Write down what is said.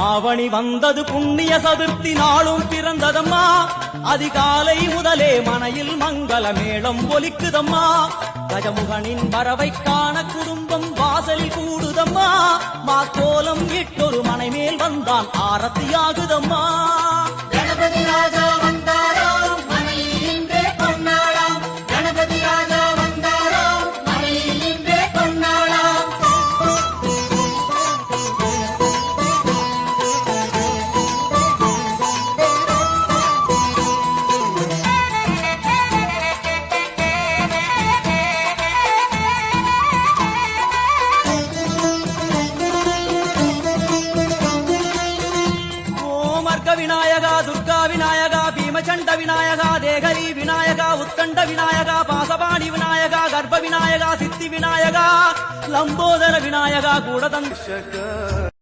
ஆவணி வந்தது புண்ணிய சதுர்த்தி நாளும் பிறந்ததம்மா அதிகாலை முதலே மனையில் மங்கள மேளம் ஒலிக்குதம்மா கஜமுகனின் வரவை காண குடும்பம் வாசலில் கூடுதம்மா மாக்கோலம் இட்டொரு மனை மேல் வந்தான் ஆரத்தியாகுதம்மா கணபதி ராஜா வந்தாராம் மனையில் இன்றே பொன்னாளாம் கணபதி ராஜா வந்தாராம் மனையில் இன்றே பொன்னாளாம் விநாயகா துர்கா விநாயகா பீமச்சண்ட விநாயகா தேகரி விநாயகா உத்கண்ட விநாயகா பாசபாணி விநாயகா கர்ப்ப விநாயகா சித்தி விநாயகா லம்போதர விநாயகா கூடதன்